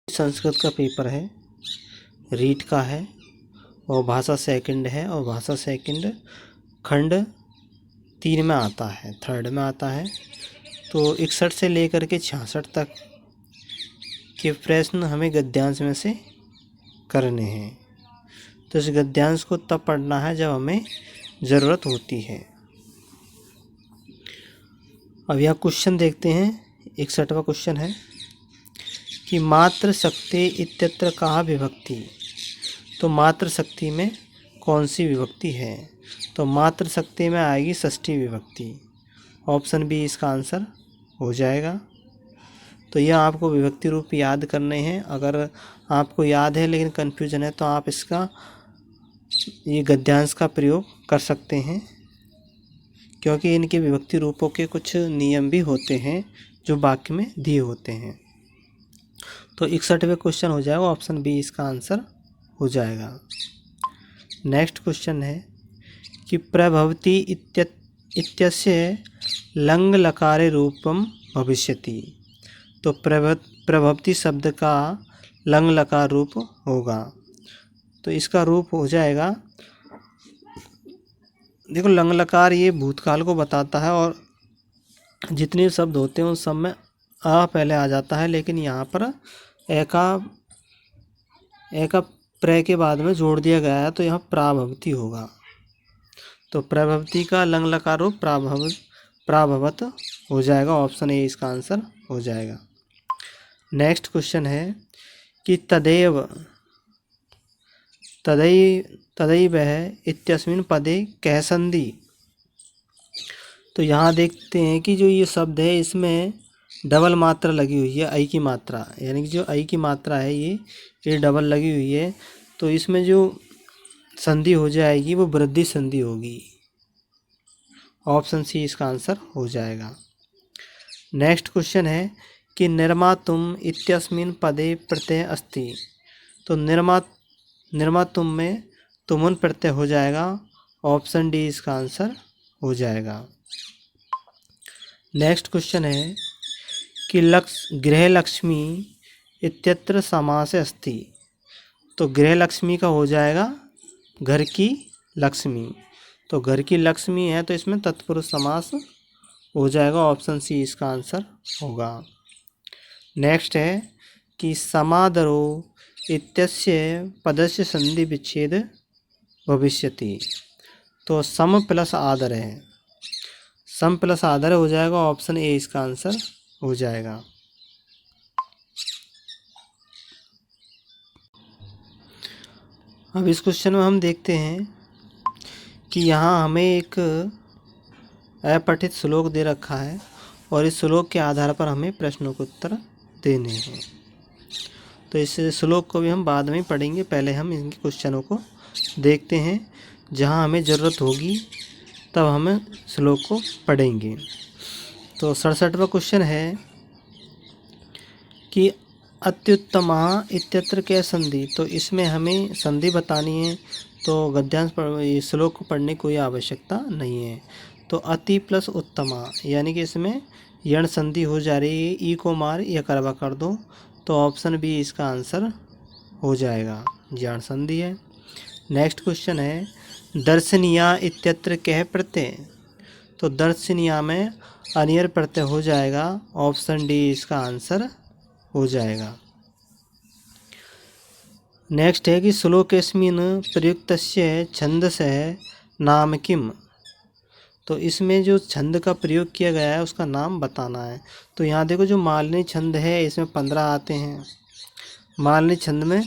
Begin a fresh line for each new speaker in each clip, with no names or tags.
संस्कृत का पेपर है, रीट का है और भाषा सेकंड है, और भाषा सेकंड खंड 3 में आता है, 3rd में आता है। तो 61 से लेकर के 66 तक के प्रश्न हमें गद्यांश में से करने हैं। तो इस गद्यांश को तब पढ़ना है जब हमें ज़रूरत होती है। अब यहाँ क्वेश्चन देखते हैं। 61वां क्वेश्चन है कि मात्र शक्ति इत्यत्र कहा विभक्ति। तो मात्र शक्ति में कौन सी विभक्ति है? तो मात्र शक्ति में आएगी षष्ठी विभक्ति। ऑप्शन बी इसका आंसर हो जाएगा। तो यह आपको विभक्ति रूप याद करने हैं। अगर आपको याद है लेकिन कन्फ्यूजन है तो आप इसका ये गद्यांश का प्रयोग कर सकते हैं, क्योंकि इनके विभक्ति रूपों के कुछ नियम भी होते हैं जो वाक्य में दिए होते हैं। तो 61वें क्वेश्चन हो जाएगा, ऑप्शन बी इसका आंसर हो जाएगा। नेक्स्ट क्वेश्चन है कि प्रभवति इत्यस्य लंग लकारे रूपम भविष्यति। तो प्रभवति शब्द का लंग लकार रूप होगा। तो इसका रूप हो जाएगा, देखो लंग लकार ये भूतकाल को बताता है और जितने शब्द होते हैं उन सब में आ पहले आ जाता है, लेकिन यहाँ पर ए का प्र के बाद में जोड़ दिया गया है तो यहाँ प्राभवति होगा। तो प्रभवति का लंग लकार रूप प्राभवत हो जाएगा। ऑप्शन ए इसका आंसर हो जाएगा। नेक्स्ट क्वेश्चन है कि तदैव इत्यस्मिन् पदे कह संधि। तो यहाँ देखते हैं कि जो ये शब्द है इसमें डबल मात्रा लगी हुई है, आई की मात्रा, यानी कि जो आई की मात्रा है ये डबल लगी हुई है। तो इसमें जो संधि हो जाएगी वो वृद्धि संधि होगी। ऑप्शन सी इसका आंसर हो जाएगा। नेक्स्ट क्वेश्चन है कि निर्मातुम इत्यस्मिन् पदे प्रत्यय अस्ति। तो निर्मातुम में तुमुन प्रत्यय हो जाएगा। ऑप्शन डी इसका आंसर हो जाएगा। नेक्स्ट क्वेश्चन है कि गृह लक्ष्मी इत्यत्र समास अस्ति। तो गृह लक्ष्मी का हो जाएगा घर की लक्ष्मी। तो घर की लक्ष्मी है तो इसमें तत्पुरुष समास हो जाएगा। ऑप्शन सी इसका आंसर होगा। नेक्स्ट है कि समादरो इत्यस्य पदस्य संधि विच्छेद भविष्यति। तो सम प्लस आदर है, सम प्लस आदर हो जाएगा। ऑप्शन ए इसका आंसर हो जाएगा। अब इस क्वेश्चन में हम देखते हैं कि यहाँ हमें एक अपठित श्लोक दे रखा है और इस श्लोक के आधार पर हमें प्रश्नों के उत्तर देने हैं। तो इस श्लोक को भी हम बाद में पढ़ेंगे, पहले हम इनके क्वेश्चनों को देखते हैं। जहाँ हमें ज़रूरत होगी तब हम श्लोक को पढ़ेंगे। तो 67वां क्वेश्चन है कि अत्युत्तमा इत्यत्र क्या संधि। तो इसमें हमें संधि बतानी है, तो गद्यांश श्लोक को पढ़ने की कोई आवश्यकता नहीं है। तो अति प्लस उत्तमा, यानी कि इसमें यण संधि हो जा रही है, ई को मार या करवा कर दो। तो ऑप्शन बी इसका आंसर हो जाएगा, यण संधि है। नेक्स्ट क्वेश्चन है दर्शनीया इत्यत्र कह प्रत्यय। तो दर्शनीया में अनियर प्रत्यय हो जाएगा। ऑप्शन डी इसका आंसर हो जाएगा। नेक्स्ट है कि श्लोकेस्मिन् प्रयुक्तस्य छन्दसः नाम किम। तो इसमें जो छंद का प्रयोग किया गया है उसका नाम बताना है। तो यहाँ देखो जो मालिनी छंद है इसमें 15 आते हैं। मालिनी छंद में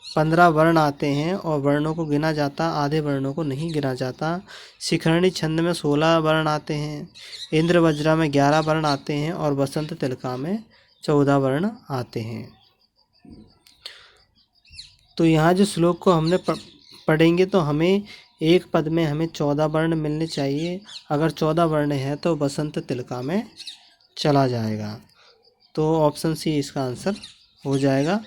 15 वर्ण आते हैं और वर्णों को गिना जाता, आधे वर्णों को नहीं गिना जाता। शिखरणी छंद में 16 वर्ण आते हैं। इंद्र वज्रा में 11 वर्ण आते हैं और बसंत तिलका में 14 वर्ण आते हैं। तो यहाँ जो श्लोक को हमने पढ़ेंगे तो हमें एक पद में हमें 14 वर्ण मिलने चाहिए। अगर 14 वर्ण है तो बसंत तिलका में चला जाएगा। तो ऑप्शन सी इसका आंसर हो जाएगा।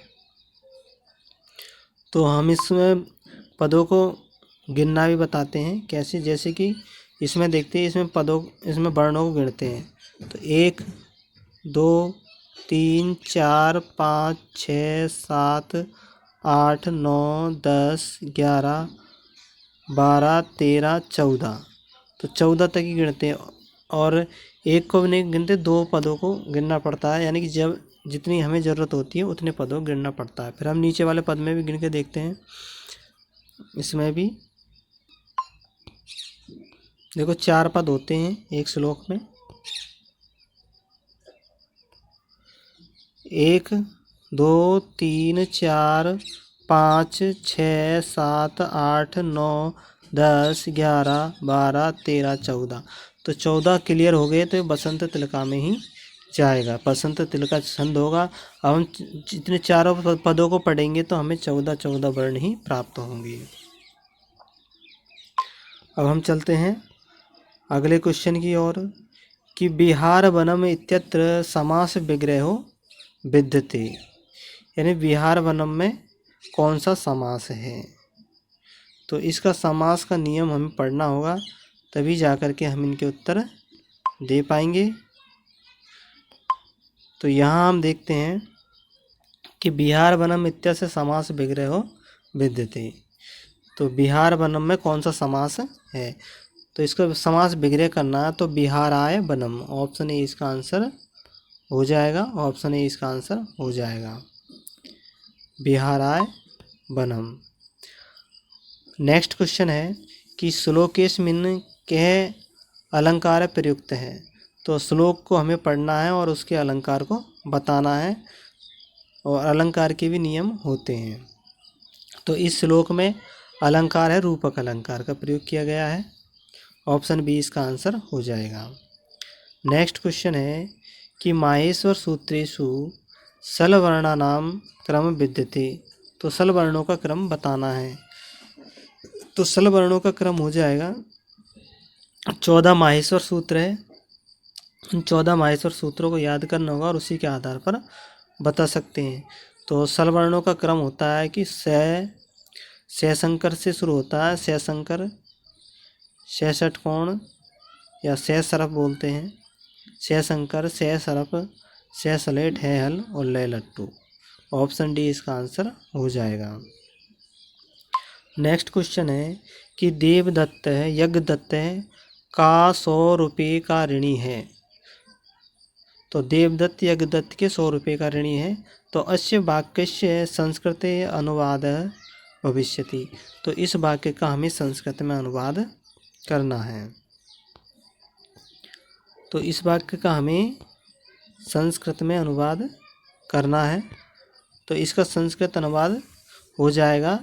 तो हम इसमें पदों को गिनना भी बताते हैं कैसे, जैसे कि इसमें देखते हैं इसमें वर्णों को गिनते हैं। तो 1 2 3 4 5 6 7 8 9 10 11 12 13 14। तो 14 तक ही गिनते हैं और एक को भी नहीं गिनते, 2 पदों को गिनना पड़ता है, यानी कि जब जितनी हमें ज़रूरत होती है उतने पदों को गिनना पड़ता है। फिर हम नीचे वाले पद में भी गिन के देखते हैं। इसमें भी देखो 4 पद होते हैं एक श्लोक में। 1 2 3 4 5 6 7 8 9 10 11 12 13 14। तो 14 क्लियर हो गए तो बसंत तिलका में ही जाएगा, बसंत तिलका छंद होगा। अब हम जितने चारों पदों को पढ़ेंगे तो हमें 14 वर्ण ही प्राप्त होंगे। अब हम चलते हैं अगले क्वेश्चन की ओर कि विहार वनम इत्यत्र समास विग्रहो विद्यते, यानी विहार वनम में कौन सा समास है। तो इसका समास का नियम हमें पढ़ना होगा, तभी जाकर के हम इनके उत्तर दे पाएंगे। तो यहाँ हम देखते हैं कि विहार वनम इत्यस्य समास विग्रहो विद्यते। तो विहार वनम में कौन सा समास है, तो इसका समास विग्रह करना है तो विहाराय वनम, ऑप्शन ए इसका आंसर हो जाएगा। ऑप्शन ए इसका आंसर हो जाएगा, विहाराय वनम। नेक्स्ट क्वेश्चन है कि श्लोकेस्मिन् कः अलंकार प्रयुक्त है। तो श्लोक को हमें पढ़ना है और उसके अलंकार को बताना है, और अलंकार के भी नियम होते हैं। तो इस श्लोक में अलंकार है रूपक अलंकार का प्रयोग किया गया है। ऑप्शन बी इसका आंसर हो जाएगा। नेक्स्ट क्वेश्चन है कि माहेश्वर सूत्रेषु सलवर्णानाम क्रम विद्यते। तो सल वर्णों का क्रम बताना है। तो सल वर्णों का क्रम हो जाएगा, 14 माहेश्वर सूत्र है, उन 14 माहेश्वर सूत्रों को याद करना होगा और उसी के आधार पर बता सकते हैं। तो सल वर्णों का क्रम होता है कि सशंकर से शुरू होता है, सशंकर, सशट कोण या सशरफ बोलते हैं, सशंकर, सशरफ, ससलेट, है हल और लय लट्टू। ऑप्शन डी इसका आंसर हो जाएगा। नेक्स्ट क्वेश्चन है कि देवदत्त है यज्ञदत्त है का 100 रुपये का ऋणी है। तो देवदत्त यज्ञदत्त के 100 रुपये का ऋणी है। तो अस्य वाक्यस्य संस्कृते अनुवाद भविष्यति। तो इस वाक्य का हमें संस्कृत में अनुवाद करना है। तो इस वाक्य का हमें संस्कृत में अनुवाद करना है। तो इसका संस्कृत अनुवाद हो जाएगा,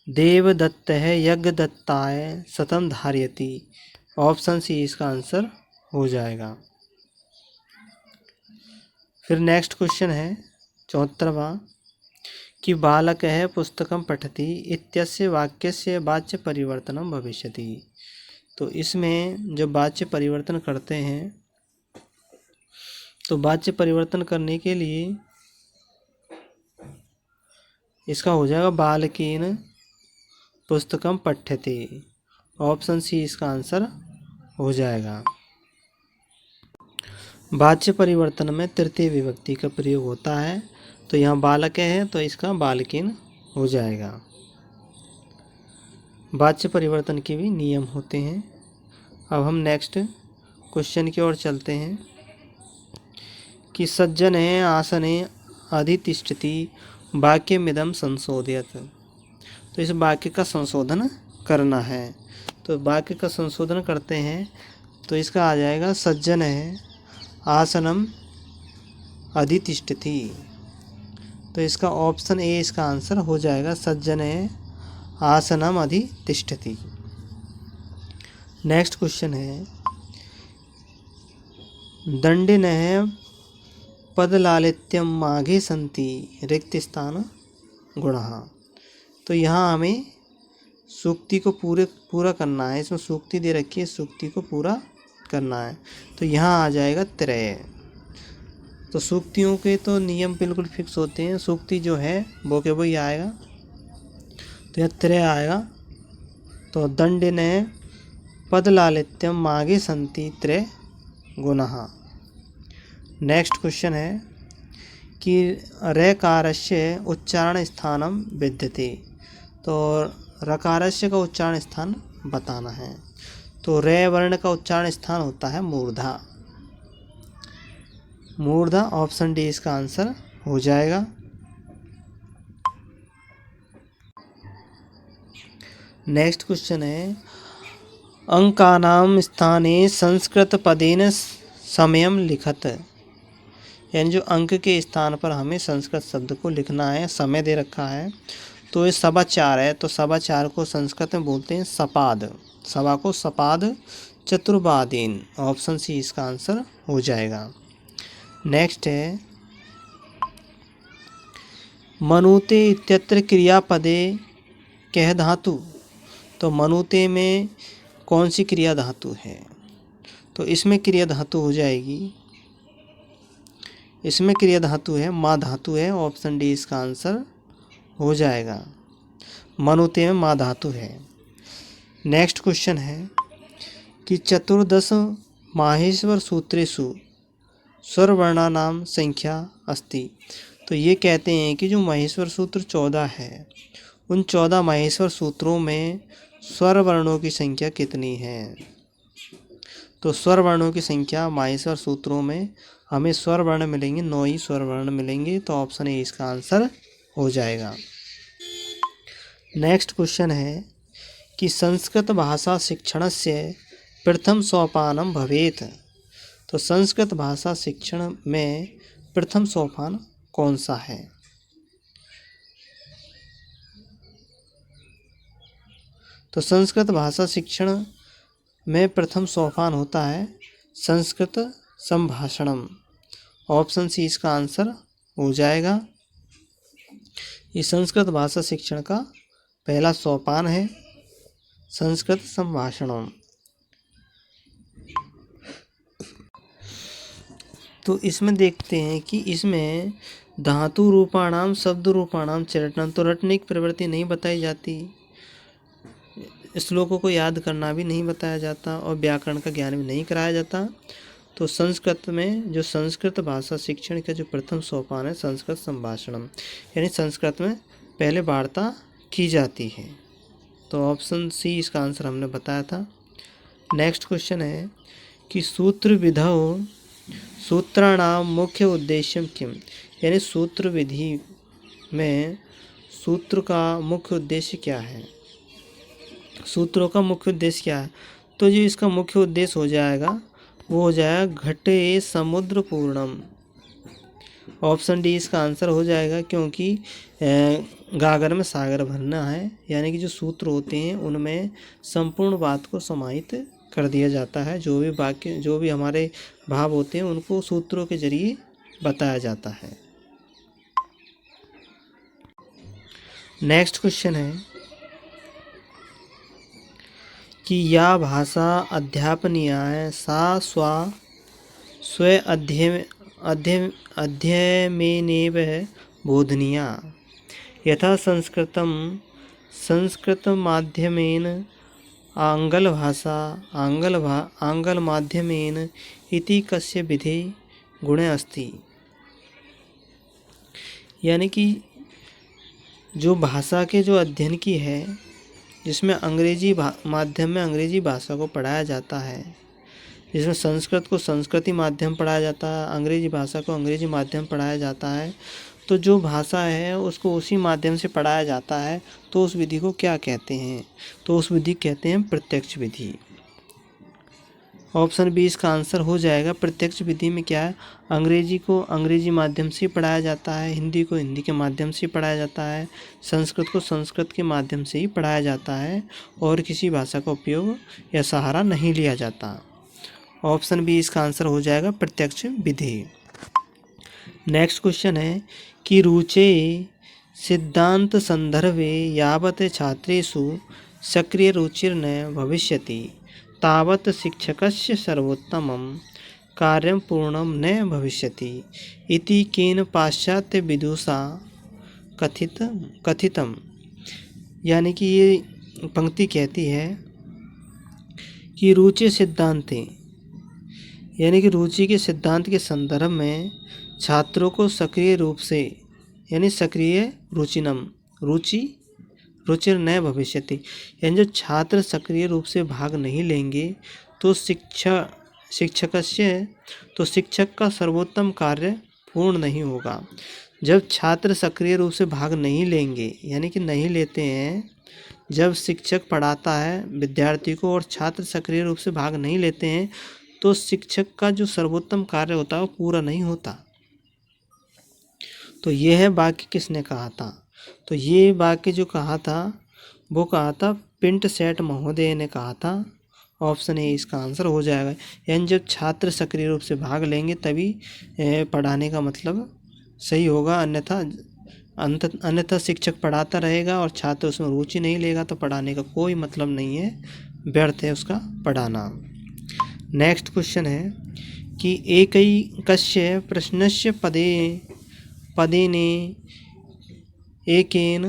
देवदत्त है यज्ञदत्ताय सतम धारयति। ऑप्शन सी इसका आंसर हो जाएगा। फिर नेक्स्ट क्वेश्चन है 74वां कि बालक है पुस्तकम पठति इत्यस्य वाक्यस्य वाच्य परिवर्तनम भविष्यति। तो इसमें जब वाच्य परिवर्तन करते हैं तो वाच्य परिवर्तन करने के लिए इसका हो जाएगा बालकेन पुस्तकम पठ्यते। ऑप्शन सी इसका आंसर हो जाएगा। वाच्य परिवर्तन में तृतीय विभक्ति का प्रयोग होता है। तो यहाँ बालक है तो इसका बालकेन हो जाएगा। वाच्य परिवर्तन के भी नियम होते हैं। अब हम नेक्स्ट क्वेश्चन की ओर चलते हैं कि सज्जन है आसने अधितिष्ठति वाक्यमिदं संशोधयत। तो इस वाक्य का संशोधन करना है। तो वाक्य का संशोधन करते हैं तो इसका आ जाएगा सज्जन है आसनम अधितिष्ठति। तो इसका ऑप्शन ए इसका आंसर हो जाएगा, सज्जन है आसनम अधितिष्ठति। नेक्स्ट क्वेश्चन है दंडिन है पदलालित्यम माघे संति रिक्त स्थान गुणः। तो यहाँ हमें सूक्ति को पूरा करना है। इसमें सूक्ति दे रखी है, सूक्ति को पूरा करना है। तो यहाँ आ जाएगा त्रय। तो सूक्तियों के तो नियम बिल्कुल फिक्स होते हैं, सूक्ति जो है वो के वही आएगा। तो यह त्रय आएगा। तो दंडिन पदलालित्यम माघे संति त्रय गुणः। नेक्स्ट क्वेश्चन है कि रकारस्य उच्चारण स्थानम विद्यते, तो रकारस्य का उच्चारण स्थान बताना है। तो रे वर्ण का उच्चारण स्थान होता है मूर्धा। मूर्धा ऑप्शन डी इसका आंसर हो जाएगा। नेक्स्ट क्वेश्चन है अंकानाम स्थाने संस्कृत पदेन समयम लिखत, यानी जो अंक के स्थान पर हमें संस्कृत शब्द को लिखना है, समय दे रखा है। तो ये सवा चार है, तो सवा चार को संस्कृत में बोलते हैं सपाद, सवा को सपाद चतुर्बादीन, ऑप्शन सी इसका आंसर हो जाएगा। नेक्स्ट है मनुते इत्यत्र क्रियापदे कह धातु, तो मनुते में कौन सी क्रिया धातु है? तो इसमें क्रिया धातु हो जाएगी, इसमें क्रिया धातु है माँ धातु है, ऑप्शन डी इसका आंसर हो जाएगा। मनुते में माँ धातु है। नेक्स्ट क्वेश्चन है कि चतुर्दश माहेश्वर सूत्रेषु स्वरवर्णानाम संख्या अस्ति, तो ये कहते हैं कि जो महेश्वर सूत्र 14 है, उन 14 महेश्वर सूत्रों में स्वर वर्णों की संख्या कितनी है? तो स्वर वर्णों की संख्या महेश्वर सूत्रों में हमें स्वर वर्ण मिलेंगे, 9 ही स्वर वर्ण मिलेंगे, तो ऑप्शन ए इसका आंसर हो जाएगा। नेक्स्ट क्वेश्चन है कि संस्कृत भाषा शिक्षणस्य प्रथम सोपानम भवेत्, तो संस्कृत भाषा शिक्षण में प्रथम सोपान कौन सा है? तो संस्कृत भाषा शिक्षण में प्रथम सोपान होता है संस्कृत संभाषणम, ऑप्शन सी इसका आंसर हो जाएगा। ये संस्कृत भाषा शिक्षण का पहला सोपान है संस्कृत संभाषणम। तो इसमें देखते हैं कि इसमें धातु रूपाणाम शब्द रूपाणाम चरटन, तो रटने की प्रवृत्ति नहीं बताई जाती, श्लोकों को याद करना भी नहीं बताया जाता और व्याकरण का ज्ञान भी नहीं कराया जाता। तो संस्कृत में जो संस्कृत भाषा शिक्षण का जो प्रथम सोपान है संस्कृत संभाषणम, यानी संस्कृत में पहले वार्ता की जाती है, तो ऑप्शन सी इसका आंसर हमने बताया था। नेक्स्ट क्वेश्चन है कि सूत्र विधौ सूत्राणाम मुख्य उद्देश्य किम, यानी सूत्र विधि में सूत्र का मुख्य उद्देश्य क्या है? सूत्रों का मुख्य उद्देश्य क्या है? तो जो इसका मुख्य उद्देश्य हो जाएगा वो हो जाएगा घटे समुद्र पूर्णम, ऑप्शन डी इसका आंसर हो जाएगा, क्योंकि गागर में सागर भरना है, यानी कि जो सूत्र होते हैं उनमें संपूर्ण बात को समाहित कर दिया जाता है, जो भी वाक्य जो भी हमारे भाव होते हैं उनको सूत्रों के जरिए बताया जाता है। नेक्स्ट क्वेश्चन है कि या भाषा अध्यापनीया है सा स्व अध्ययनेव बोधनीया, यथा संस्कृत माध्यमेन आंग्ल माध्यमेन इति कस्य विधे गुणे अस्ति, यानी कि जो भाषा के जो अध्ययन की है जिसमें अंग्रेजी माध्यम में अंग्रेजी भाषा को पढ़ाया जाता है, जिसमें संस्कृत को संस्कृति माध्यम पढ़ाया जाता है, अंग्रेजी भाषा को अंग्रेजी माध्यम पढ़ाया जाता है, तो जो भाषा है उसको उसी माध्यम से पढ़ाया जाता है, तो उस विधि को क्या कहते हैं? तो उस विधि कहते हैं प्रत्यक्ष विधि, ऑप्शन बी इसका आंसर हो जाएगा। प्रत्यक्ष विधि में क्या है, अंग्रेजी को अंग्रेजी माध्यम से पढ़ाया जाता है, हिंदी को हिंदी के माध्यम से पढ़ाया जाता है, संस्कृत को संस्कृत के माध्यम से ही पढ़ाया जाता है और किसी भाषा का उपयोग या सहारा नहीं लिया जाता। ऑप्शन बी इसका आंसर हो जाएगा प्रत्यक्ष विधि। नेक्स्ट क्वेश्चन है कि रुचे सिद्धांत संदर्भे यावत् छात्रेषु सक्रिय रुचिर्न भविष्यति तावत् शिक्षकस्य सर्वोत्तमं कार्यं पूर्णं न भविष्यति इति केन पाश्चात्य विदुषा कथितम, यानी कि ये पंक्ति कहती है कि रुचि सिद्धांत, यानी कि रुचि के सिद्धांत के संदर्भ में छात्रों को सक्रिय रूप से यानी सक्रिय रुचिर न भविष्यति, यानी जो छात्र सक्रिय रूप से भाग नहीं लेंगे तो शिक्षक का सर्वोत्तम कार्य पूर्ण नहीं होगा। जब छात्र सक्रिय रूप से भाग नहीं लेंगे यानी कि नहीं लेते हैं, जब शिक्षक पढ़ाता है विद्यार्थी को और छात्र सक्रिय रूप से भाग नहीं लेते हैं तो शिक्षक का जो सर्वोत्तम कार्य होता है वो पूरा नहीं होता। तो ये है वाक्य किसने कहा था? तो ये वाक्य जो कहा था वो कहा था पिंट सेट महोदय ने कहा था। ऑप्शन ए इसका आंसर हो जाएगा। यानी जब छात्र सक्रिय रूप से भाग लेंगे तभी पढ़ाने का मतलब सही होगा, अन्यथा शिक्षक पढ़ाता रहेगा और छात्र उसमें रुचि नहीं लेगा तो पढ़ाने का कोई मतलब नहीं है, व्यर्थ है उसका पढ़ाना। नेक्स्ट क्वेश्चन है कि एकैकस्य प्रश्नस्य पदेने एकेन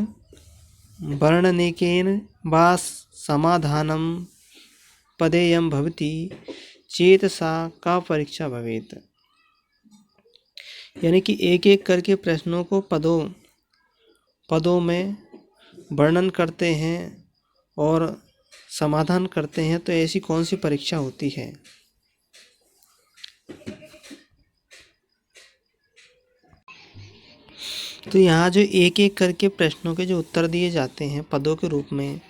वर्णनेकेन वा समाधानं पदेयं भवति चेत सा का परीक्षा भवेत्। यानी कि एक एक करके प्रश्नों को पदों में वर्णन करते हैं और समाधान करते हैं, तो ऐसी कौन सी परीक्षा होती है? तो यहाँ जो एक एक करके प्रश्नों के जो उत्तर दिए जाते हैं पदों के रूप में,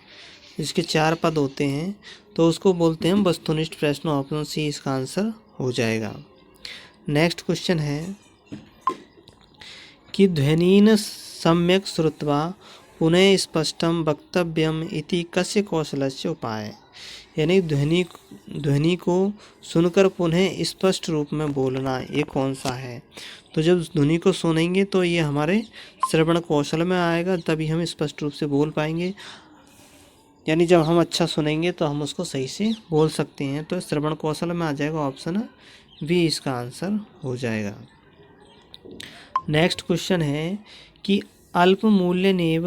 जिसके 4 पद होते हैं, तो उसको बोलते हैं वस्तुनिष्ठ प्रश्न। ऑप्शन सी इसका आंसर हो जाएगा। नेक्स्ट क्वेश्चन है कि ध्वनिन सम्यक श्रुत्वा पुनः स्पष्टं वक्तव्यम इति कस्य कौशलस्य उपाय। यानी ध्वनि को सुनकर पुनः स्पष्ट रूप में बोलना, ये कौन सा है? तो जब ध्वनि को सुनेंगे तो ये हमारे श्रवण कौशल में आएगा, तभी हम स्पष्ट रूप से बोल पाएंगे। यानी जब हम अच्छा सुनेंगे तो हम उसको सही से बोल सकते हैं, तो श्रवण कौशल में आ जाएगा। ऑप्शन बी इसका आंसर हो जाएगा। नेक्स्ट क्वेश्चन है कि अल्प मूल्यनेव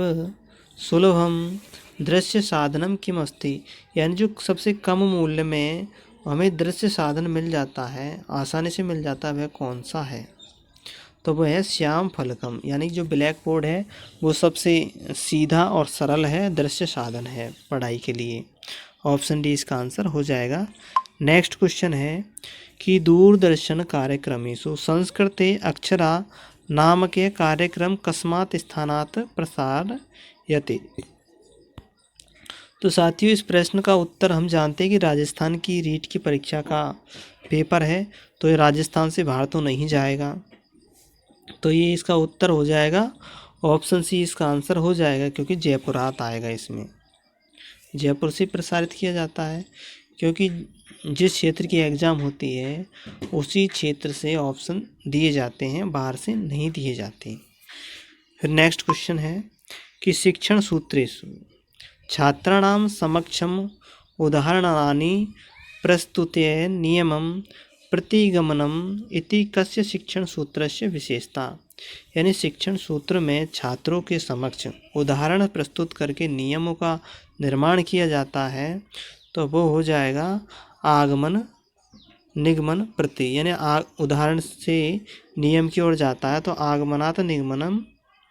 सुलभम दृश्य साधनम किम अस्ति। यानी जो सबसे कम मूल्य में हमें दृश्य साधन मिल जाता है, आसानी से मिल जाता है, वह कौन सा है? तो वह है श्याम फलकम। यानी जो ब्लैक बोर्ड है वो सबसे सीधा और सरल है, दृश्य साधन है पढ़ाई के लिए। ऑप्शन डी इसका आंसर हो जाएगा। नेक्स्ट क्वेश्चन है कि दूरदर्शन कार्यक्रमेषु संस्कृते अक्षरा नामके कार्यक्रम कस्मात् स्थानात् प्रसारयते। तो साथियों इस प्रश्न का उत्तर हम जानते हैं कि राजस्थान की रीट की परीक्षा का पेपर है, तो ये राजस्थान से बाहर तो नहीं जाएगा, तो ये इसका उत्तर हो जाएगा। ऑप्शन सी इसका आंसर हो जाएगा, क्योंकि जयपुरात आएगा इसमें। जयपुर से प्रसारित किया जाता है, क्योंकि जिस क्षेत्र की एग्ज़ाम होती है उसी क्षेत्र से ऑप्शन दिए जाते हैं, बाहर से नहीं दिए जाते। फिर नेक्स्ट क्वेश्चन है कि शिक्षण सूत्रेषु छात्राणां समक्षम उदाहरणानि प्रस्तुते नियमं प्रतिगमनम इति कस्य शिक्षण सूत्रस्य विशेषता। यानी शिक्षण सूत्र में छात्रों के समक्ष उदाहरण प्रस्तुत करके नियमों का निर्माण किया जाता है, तो वो हो जाएगा आगमन निगमन प्रति। यानी उदाहरण से नियम की ओर जाता है तो आगमनात् निगमनम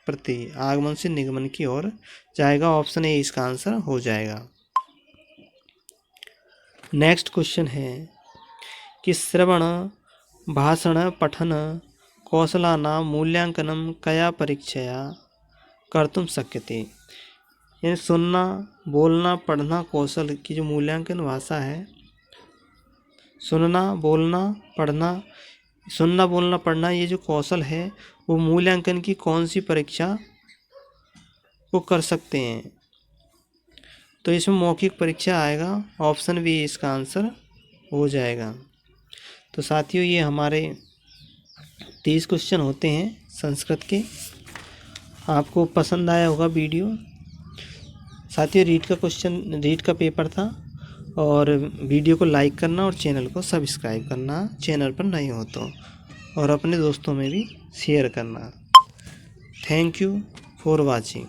प्रति, आगमन से निगमन की ओर जाएगा। ऑप्शन ए इसका आंसर हो जाएगा। नेक्स्ट क्वेश्चन है कि श्रवण भाषण पठन कौशलानां मूल्यांकनं कया परीक्षया कर्तुं शक्यते। यानी सुनना बोलना पढ़ना कौशल की जो मूल्यांकन भाषा है, सुनना बोलना पढ़ना ये जो कौशल है वो मूल्यांकन की कौन सी परीक्षा को कर सकते हैं? तो इसमें मौखिक परीक्षा आएगा। ऑप्शन बी इसका आंसर हो जाएगा। तो साथियों ये हमारे 30 क्वेश्चन होते हैं संस्कृत के। आपको पसंद आया होगा वीडियो। साथियों रीट का पेपर था, और वीडियो को लाइक करना और चैनल को सब्सक्राइब करना, चैनल पर नए हो तो, और अपने दोस्तों में भी शेयर करना। Thank you for watching.